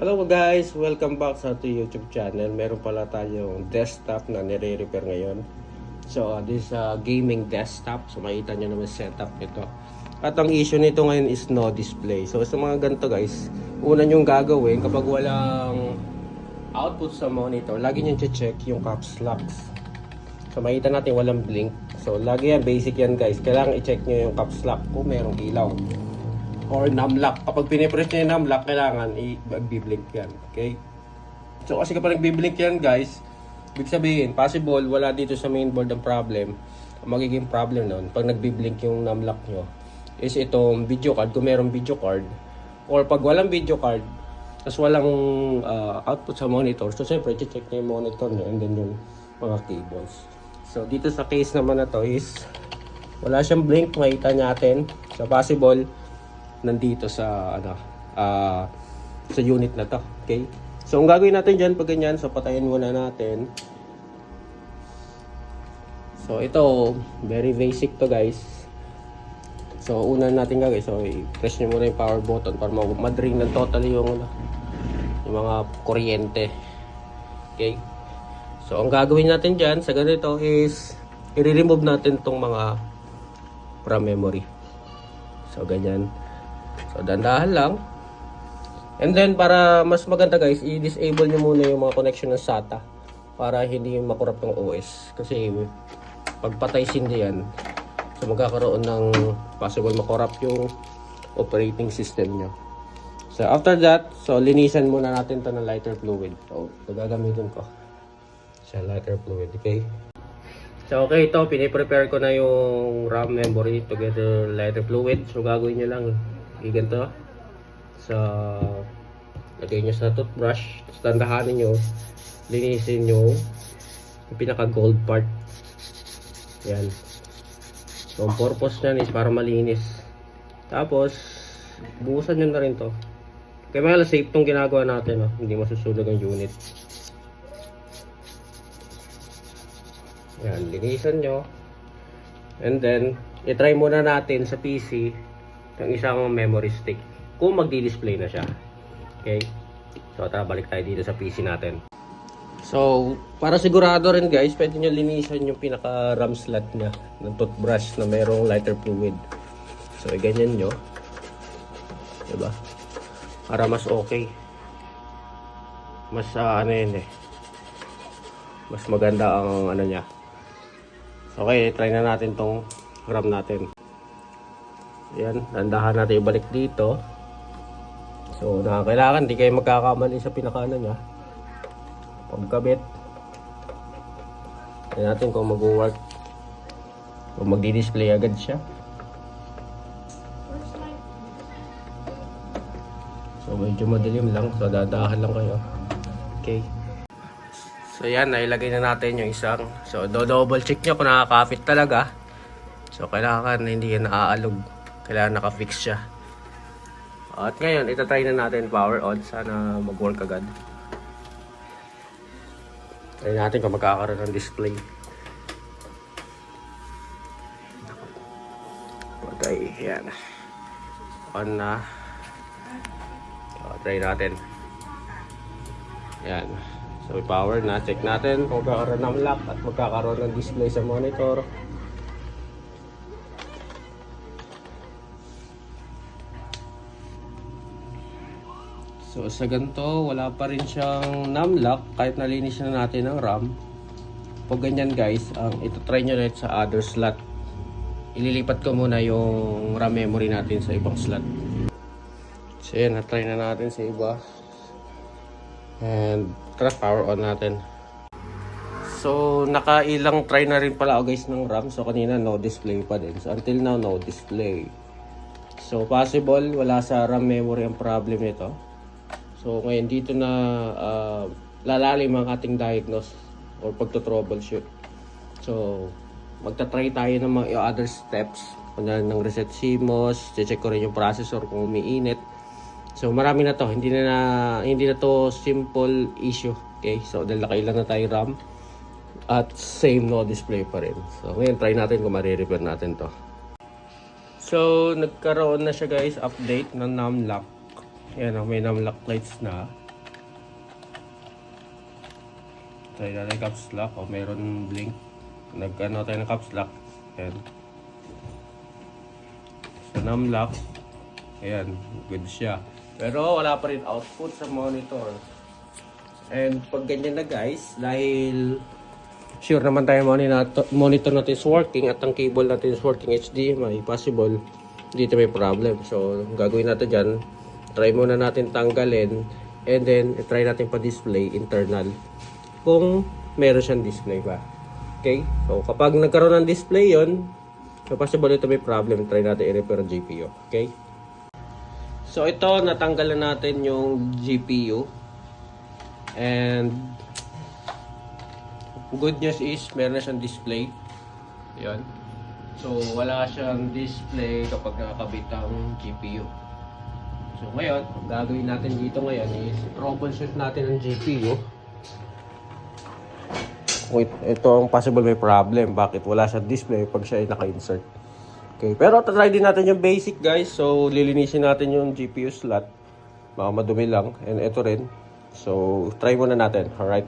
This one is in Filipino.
Hello guys! Welcome back sa ating YouTube channel. Meron pala tayong desktop na nire-repair ngayon. So, this is a gaming desktop. So, makita nyo naman setup nito. At ang issue nito ngayon is no display. So, sa mga ganito guys, una nyong gagawin kapag walang output sa monitor, lagi nyo check yung caps locks. So, makita natin walang blink. So, lagi yan, basic yan guys. Kailangan i-check nyo yung caps lock kung merong ilaw or numlock. Kapag pinipress nyo yung numlock, kailangan i-blink yan. Okay? So, kasi kapag nagbiblink yan, guys, ibig sabihin, possible, wala dito sa mainboard ang problem. Ang magiging problem nun, pag nagbiblink yung numlock nyo, is itong video card, kung merong video card, or pag walang video card, tapos walang output sa monitor, so syempre, check nyo yung monitor nyo, and then yung mga cables. So, dito sa case naman na to is, wala siyang blink, makita natin. So, possible, nandito sa sa unit na to. Okay, so ang gagawin natin dyan pag ganyan, so patayin muna natin. So ito, very basic to guys. So una natin gagawin, so i-press nyo muna yung power button para ma-drain ng totally yung mga kuryente. Okay, so ang gagawin natin dyan sa ganito is i-remove natin tong mga RAM memory. So ganyan. So, dandahan lang. And then, para mas maganda guys, i-disable nyo muna yung mga connection ng SATA para hindi makurap yung OS. Kasi, pagpatay sindi yan, so magkakaroon ng possible makurap yung operating system nyo. So, after that, so linisan muna natin to ng lighter fluid. So, ito gagamitin ko. Sa lighter fluid, okay? So, okay, ito, piniprepare ko na yung RAM memory together lighter fluid. So, gagawin nyo lang ganito. So, lagay nyo sa toothbrush. Tapos tandahanin nyo, linisin nyo yung pinaka gold part. Yan. So, ang purpose nyan is para malinis. Tapos, buhusan nyo na rin to. Kaya mga safe tong ginagawa natin. Hindi masusunog ang unit. Yan, linisan nyo. And then, itry muna natin sa PC yung isang memory stick kung magdi-display na siya. Okay, so tara, balik tayo dito sa PC natin. So para sigurado rin guys, pwede nyo linisan yung pinaka RAM slot nya ng toothbrush na mayroong lighter fluid. So ganyan nyo, diba, para mas okay, mas ano yun mas maganda ang ano nya. Okay, try na natin tong RAM natin. Yan, dandahan natin ibalik dito. So, kailangan di kayo magkakamali sa pinakano niya. Pagkabit. Tignan natin kung mag-work. Kung magdi-display agad siya. So, medyo madilim lang. So, dadahan lang kayo. Okay. So, yan, nailagay na natin yung isang. So, double check nyo kung nakakapit talaga. So, kailangan hindi yan naaalog. Kailangan naka-fix siya. At ngayon, itatry na natin power on. Sana mag-work agad. Try natin kung magkakaroon ng display. Okay, yan. On na. So, try natin. Yan. So, power na. Check natin kung magkakaroon ng lock at magkakaroon ng display sa monitor. So sa ganito, wala pa rin siyang numlock kahit nalinis na natin ang RAM. Pag ganyan guys, ito try nyo ulit sa other slot. Ililipat ko muna yung RAM memory natin sa ibang slot. So yan, na-try na natin sa iba. And tara, power on natin. So nakailang try na rin pala ako guys ng RAM. So kanina no display pa din. So until now no display. So possible wala sa RAM memory ang problem nito. So ngayon dito na lalalim ang ating diagnose or pagto-troubleshoot. So magta-try tayo ng mga other steps. Kunya ng reset CMOS, check ko rin yung processor kung umiinit. So marami na to, hindi na to simple issue. Okay? So dahil nakailan na tayo RAM at same no display pa rin. So ngayon try natin kung ma-repair natin to. So nagkaroon na siya guys, update ng numlock. Ayan, may numlock lights na. try natin caps lock. O meron blink. Nag-ano tayo ng caps lock. Ayan. So num lock. Ayan, good siya. Pero wala pa rin output sa monitor. And pag ganyan na guys, dahil sure naman tayo monitor natin is working at ang cable natin is working HDMI, possible dito may problem. So gagawin natin dyan, try muna natin tanggalin and then try natin pa-display internal kung meron siyang display ba. Okay? So kapag nagkaroon ng display yon, so possible ito may problem, try natin i-repair ang GPU. Okay? So ito, natanggalan natin yung GPU. And good news is meron na siyang display. Yan. So wala siyang display kapag nakakabit ang GPU. So ngayon, gagawin natin dito ngayon is troubleshoot natin ang GPU. Ito ang possible may problem. Bakit wala siyang display pag siya ay naka-insert. Okay, pero try din natin yung basic guys. So lilinisin natin yung GPU slot. Baka madumi lang. And ito rin. So try muna natin. Alright.